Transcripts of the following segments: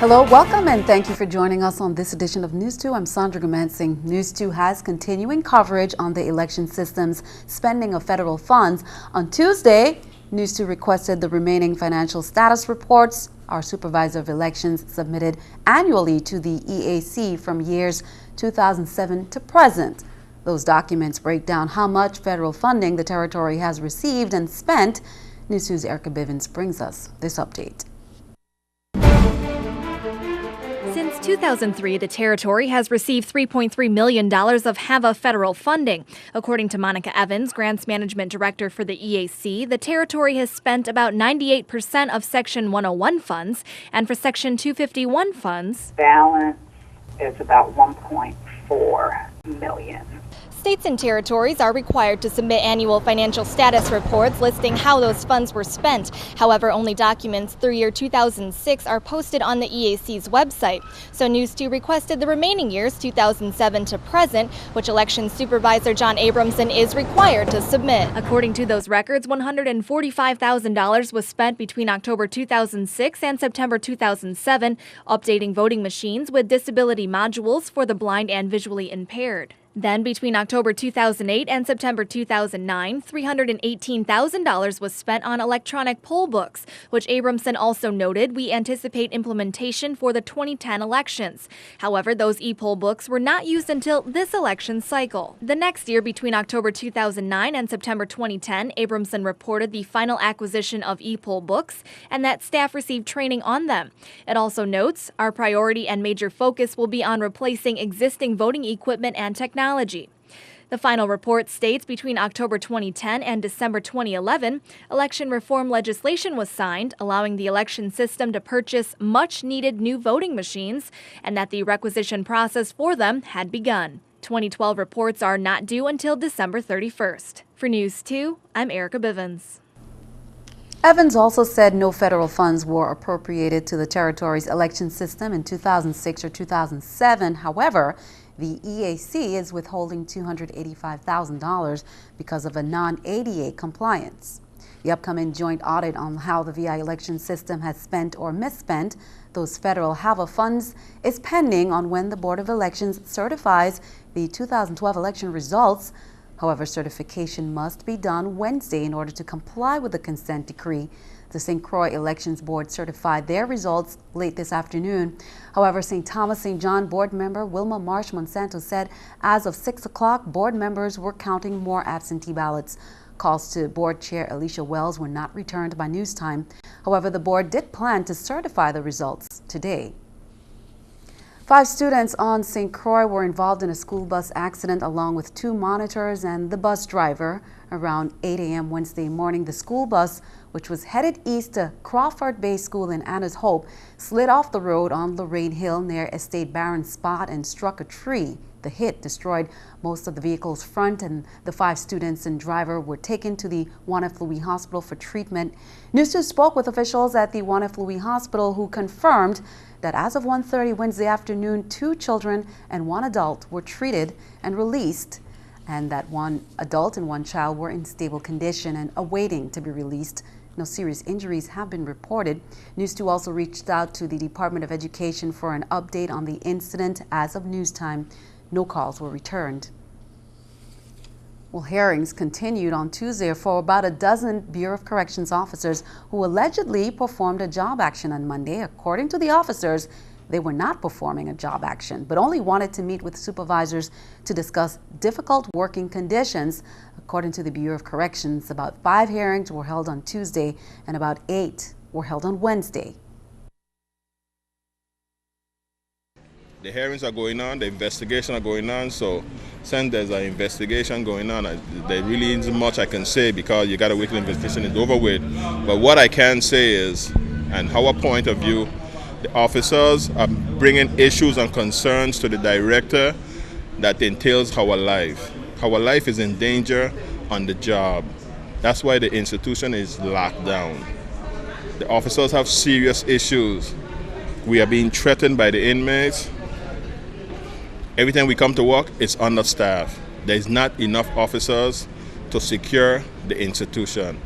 Hello, welcome, and thank you for joining us on this edition of News 2. I'm Sandra Gamansing. News 2 has continuing coverage on the election system's spending of federal funds. On Tuesday, News 2 requested the remaining financial status reports our supervisor of elections submitted annually to the EAC from years 2007 to present. Those documents break down how much federal funding the territory has received and spent. News 2's Erica Bivens brings us this update. Since 2003, the territory has received $3.3 million of HAVA federal funding. According to Monica Evans, Grants Management Director for the EAC, the territory has spent about 98% of Section 101 funds, and for Section 251 funds, balance is about $1.4 million. States and territories are required to submit annual financial status reports listing how those funds were spent. However, only documents through year 2006 are posted on the EAC's website. So News 2 requested the remaining years, 2007 to present, which Election Supervisor John Abramson is required to submit. According to those records, $145,000 was spent between October 2006 and September 2007, updating voting machines with disability modules for the blind and visually impaired. Then, between October 2008 and September 2009, $318,000 was spent on electronic poll books, which Abramson also noted we anticipate implementation for the 2010 elections. However, those e-poll books were not used until this election cycle. The next year, between October 2009 and September 2010, Abramson reported the final acquisition of e-poll books and that staff received training on them. It also notes our priority and major focus will be on replacing existing voting equipment and technology. The final report states between October 2010 and December 2011, election reform legislation was signed, allowing the election system to purchase much-needed new voting machines, and that the requisition process for them had begun. 2012 reports are not due until December 31st. For News 2, I'm Erica Bivens. Evans also said no federal funds were appropriated to the territory's election system in 2006 or 2007. However, the EAC is withholding $285,000 because of a non-ADA compliance. The upcoming joint audit on how the VI election system has spent or misspent those federal HAVA funds is pending on when the Board of Elections certifies the 2012 election results. However, certification must be done Wednesday in order to comply with the consent decree. The St. Croix Elections Board certified their results late this afternoon. However, St. Thomas St. John board member Wilma Marsh Monsanto said as of 6 o'clock, board members were counting more absentee ballots. Calls to board chair Alicia Wells were not returned by news time. However, the board did plan to certify the results today. 5 students on St. Croix were involved in a school bus accident along with 2 monitors and the bus driver. Around 8 a.m. Wednesday morning, the school bus, which was headed east to Crawford Bay School in Anna's Hope, slid off the road on Lorraine Hill near Estate Barron Spot and struck a tree. The hit destroyed most of the vehicle's front, and the 5 students and driver were taken to the Juan F. Louis Hospital for treatment. News 2 spoke with officials at the Juan F. Louis Hospital who confirmed that as of 1:30 Wednesday afternoon, 2 children and 1 adult were treated and released, and that 1 adult and 1 child were in stable condition and awaiting to be released. No serious injuries have been reported. News 2 also reached out to the Department of Education for an update on the incident. As of news time, no calls were returned. Well, hearings continued on Tuesday for about a dozen Bureau of Corrections officers who allegedly performed a job action on Monday. According to the officers, they were not performing a job action, but only wanted to meet with supervisors to discuss difficult working conditions. According to the Bureau of Corrections, about 5 hearings were held on Tuesday and about 8 were held on Wednesday. The hearings are going on, the investigation are going on, so since there's an investigation going on, there really isn't much I can say because you got to wait till the investigation is over with. But what I can say is, and our point of view, the officers are bringing issues and concerns to the director that entails our life. Our life is in danger on the job. That's why the institution is locked down. The officers have serious issues. We are being threatened by the inmates. Every time we come to work, it's understaffed. There's not enough officers to secure the institution.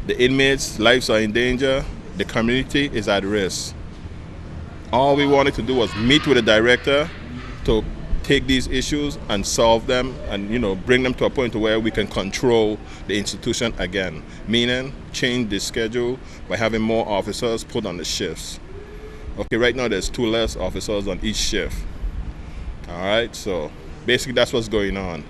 The inmates' lives are in danger. The community is at risk. All we wanted to do was meet with the director to take these issues and solve them and, bring them to a point where we can control the institution again, meaning change the schedule by having more officers put on the shifts. Okay, right now there's 2 less officers on each shift. All right, so basically that's what's going on.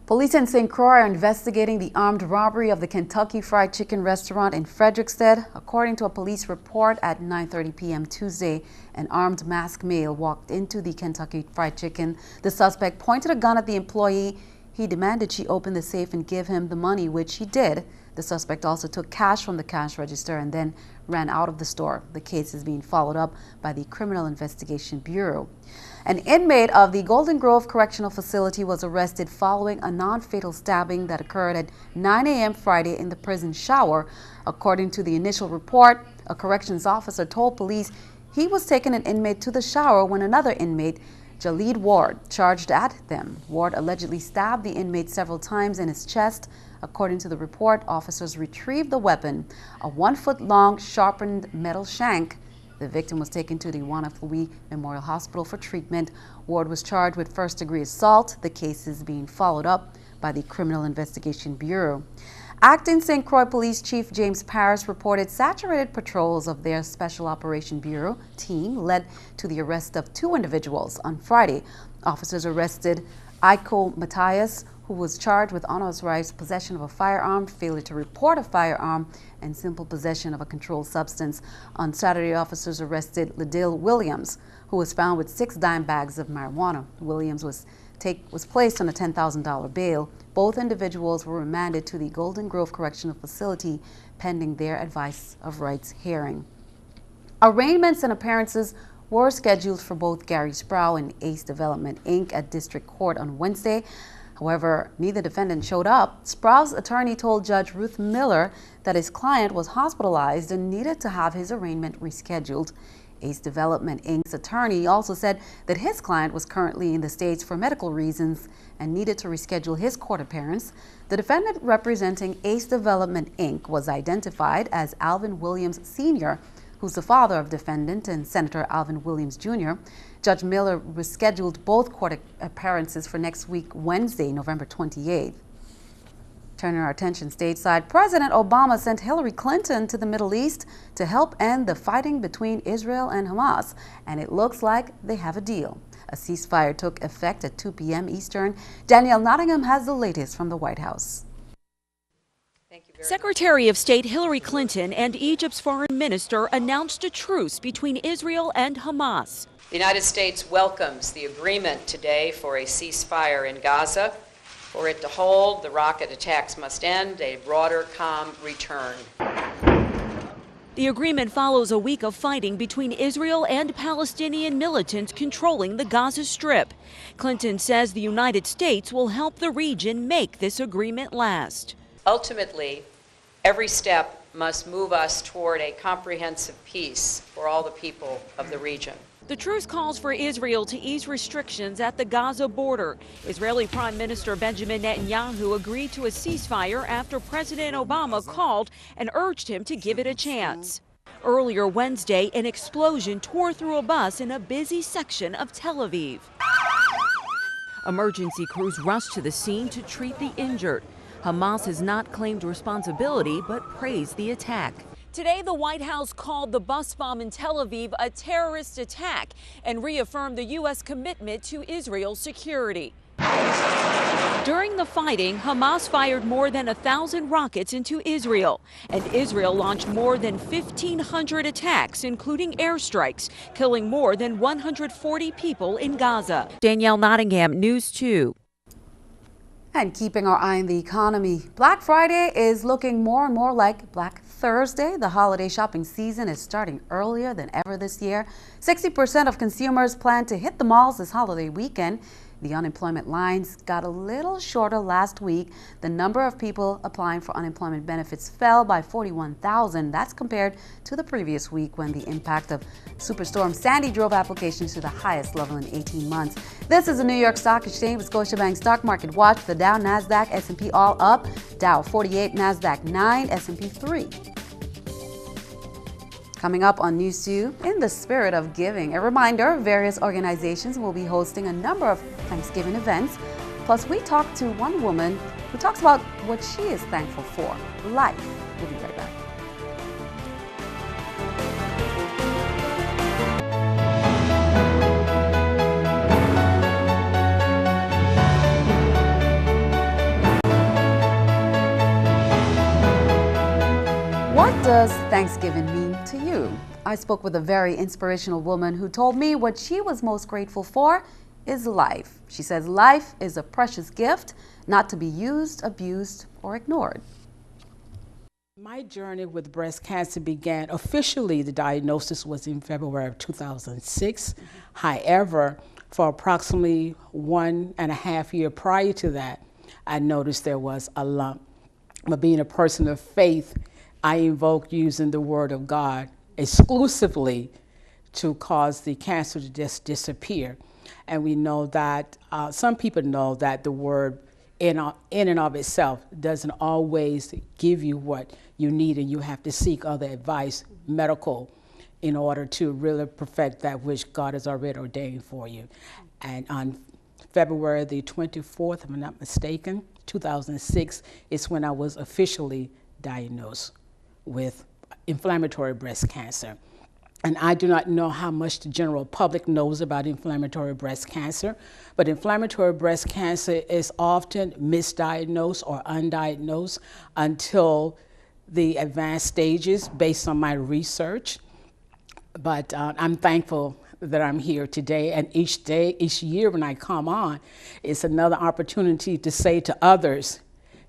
Police in St. Croix are investigating the armed robbery of the Kentucky Fried Chicken restaurant in Frederickstead. According to a police report, at 9:30 p.m. Tuesday, an armed masked male walked into the Kentucky Fried Chicken. The suspect pointed a gun at the employee. He demanded she open the safe and give him the money, which she did. The suspect also took cash from the cash register and then ran out of the store. The case is being followed up by the Criminal Investigation Bureau. An inmate of the Golden Grove Correctional Facility was arrested following a non-fatal stabbing that occurred at 9 a.m. Friday in the prison shower. According to the initial report, a corrections officer told police he was taking an inmate to the shower when another inmate, Jalid Ward, charged at them. Ward allegedly stabbed the inmate several times in his chest. According to the report, officers retrieved the weapon, a 1-foot-long sharpened metal shank. The victim was taken to the Wanapui Memorial Hospital for treatment. Ward was charged with first-degree assault. The case is being followed up by the Criminal Investigation Bureau. Acting St. Croix Police Chief James Parris reported saturated patrols of their Special Operation Bureau team led to the arrest of 2 individuals on Friday. Officers arrested Iko Matthias, who was charged with unauthorized possession of a firearm, failure to report a firearm, and simple possession of a controlled substance. On Saturday, officers arrested Ladil Williams, who was found with 6 dime bags of marijuana. Williams was placed on a $10,000 bail. Both individuals were remanded to the Golden Grove Correctional Facility pending their advice of rights hearing. Arraignments and appearances were scheduled for both Gary Sproul and Ace Development, Inc. at District Court on Wednesday. However, neither defendant showed up. Sproul's attorney told Judge Ruth Miller that his client was hospitalized and needed to have his arraignment rescheduled. Ace Development, Inc.'s attorney also said that his client was currently in the States for medical reasons and needed to reschedule his court appearance. The defendant representing Ace Development, Inc. was identified as Alvin Williams Sr., who's the father of defendant and Senator Alvin Williams Jr. Judge Miller rescheduled both court appearances for next week, Wednesday, November 28th. Turning our attention stateside, President Obama sent Hillary Clinton to the Middle East to help end the fighting between Israel and Hamas, and it looks like they have a deal. A ceasefire took effect at 2 p.m. Eastern. Danielle Nottingham has the latest from the White House. Secretary of State Hillary Clinton and Egypt's foreign minister announced a truce between Israel and Hamas. The United States welcomes the agreement today for a ceasefire in Gaza. For it to hold, the rocket attacks must end, a broader calm return. The agreement follows a week of fighting between Israel and Palestinian militants controlling the Gaza Strip. Clinton says the United States will help the region make this agreement last. Ultimately, every step must move us toward a comprehensive peace for all the people of the region. The truce calls for Israel to ease restrictions at the Gaza border. Israeli Prime Minister Benjamin Netanyahu agreed to a ceasefire after President Obama called and urged him to give it a chance. Earlier Wednesday, an explosion tore through a bus in a busy section of Tel Aviv. Emergency crews rushed to the scene to treat the injured. Hamas has not claimed responsibility but praised the attack. Today, the White House called the bus bomb in Tel Aviv a terrorist attack and reaffirmed the U.S. commitment to Israel's security. During the fighting, Hamas fired more than 1,000 rockets into Israel, and Israel launched more than 1,500 attacks, including airstrikes, killing more than 140 people in Gaza. Danielle Nottingham, News 2. And keeping our eye on the economy, Black Friday is looking more and more like Black Thursday. The holiday shopping season is starting earlier than ever this year. 60% of consumers plan to hit the malls this holiday weekend. The unemployment lines got a little shorter last week. The number of people applying for unemployment benefits fell by 41,000. That's compared to the previous week when the impact of Superstorm Sandy drove applications to the highest level in 18 months. This is the New York Stock Exchange with Scotiabank Stock Market Watch. The Dow, Nasdaq, S&P all up. Dow 48, Nasdaq 9, S&P 3. Coming up on News 2, in the spirit of giving, a reminder, various organizations will be hosting a number of Thanksgiving events. Plus, we talk to one woman who talks about what she is thankful for, life. We'll be right back. What does Thanksgiving mean to you? I spoke with a very inspirational woman who told me what she was most grateful for is life. She says life is a precious gift, not to be used, abused, or ignored. My journey with breast cancer began, officially the diagnosis was in February of 2006. However, for approximately 1.5 years prior to that, I noticed there was a lump. But being a person of faith, I invoked using the word of God exclusively to cause the cancer to just disappear. And we know that, some people know that the word in and of itself doesn't always give you what you need, and you have to seek other advice, medical, in order to really perfect that which God has already ordained for you. And on February the 24th, if I'm not mistaken, 2006, is when I was officially diagnosed with inflammatory breast cancer. And I do not know how much the general public knows about inflammatory breast cancer, but inflammatory breast cancer is often misdiagnosed or undiagnosed until the advanced stages based on my research. But I'm thankful that I'm here today, and each day, each year when I come on, it's another opportunity to say to others,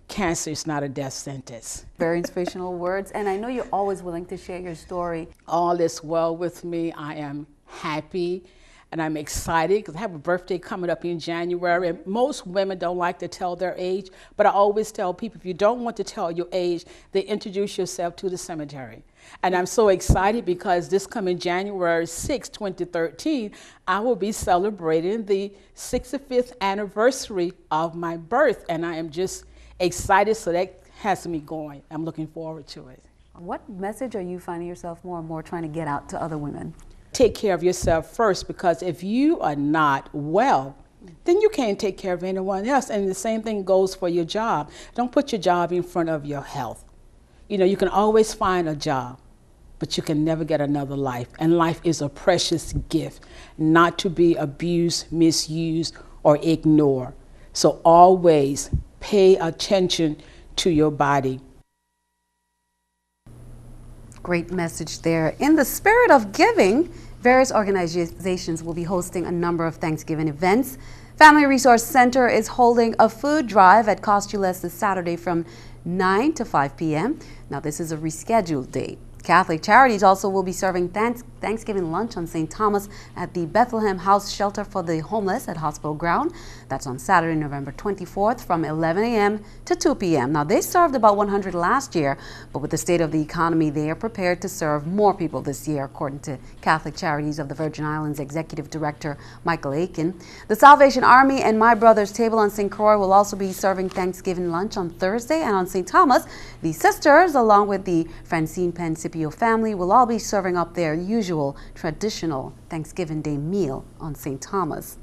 cancer is not a death sentence. Very inspirational words, and I know you're always willing to share your story. All is well with me. I am happy and I'm excited because I have a birthday coming up in January, and most women don't like to tell their age, but I always tell people, if you don't want to tell your age, then introduce yourself to the cemetery. And I'm so excited because this coming January 6, 2013, I will be celebrating the 65th anniversary of my birth, and I am just excited, so that has me going. I'm looking forward to it. What message are you finding yourself more and more trying to get out to other women? Take care of yourself first, because if you are not well, then you can't take care of anyone else. And the same thing goes for your job. Don't put your job in front of your health. You know, you can always find a job, but you can never get another life. And life is a precious gift, not to be abused, misused, or ignored. So always pay attention to your body. Great message there. In the spirit of giving, various organizations will be hosting a number of Thanksgiving events. Family Resource Center is holding a food drive at Cost You Less this Saturday from 9 to 5 p.m. Now, this is a rescheduled date. Catholic Charities also will be serving Thanksgiving lunch on St. Thomas at the Bethlehem House Shelter for the Homeless at Hospital Ground. That's on Saturday, November 24th from 11 a.m. to 2 p.m. Now, they served about 100 last year, but with the state of the economy, they are prepared to serve more people this year, according to Catholic Charities of the Virgin Islands Executive Director Michael Aiken. The Salvation Army and My Brother's Table on St. Croix will also be serving Thanksgiving lunch on Thursday, and on St. Thomas, the sisters, along with the Francine Pancipio family, will all be serving up their usual traditional Thanksgiving Day meal on St. Thomas.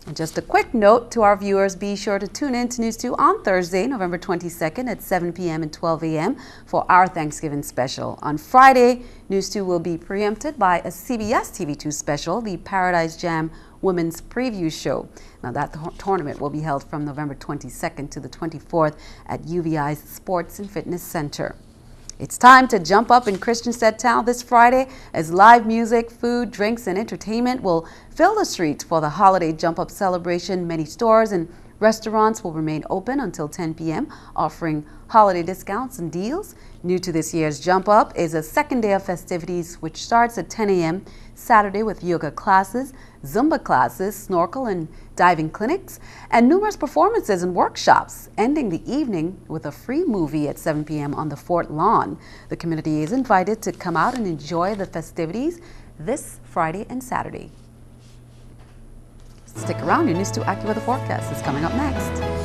And just a quick note to our viewers, be sure to tune in to News 2 on Thursday, November 22nd at 7 p.m. and 12 a.m. for our Thanksgiving special. On Friday, News 2 will be preempted by a CBS TV2 special, the Paradise Jam Women's Preview Show. Now, that tournament will be held from November 22nd to the 24th at UVI's Sports and Fitness Center. It's time to jump up in Christiansted Town this Friday as live music, food, drinks, and entertainment will fill the streets for the holiday jump up celebration. Many stores and restaurants will remain open until 10 p.m., offering holiday discounts and deals. New to this year's Jump Up is a second day of festivities, which starts at 10 a.m. Saturday with yoga classes, Zumba classes, snorkel and diving clinics, and numerous performances and workshops, ending the evening with a free movie at 7 p.m. on the Fort Lawn. The community is invited to come out and enjoy the festivities this Friday and Saturday. Stick around, your News 2 AccuWeather forecast is coming up next.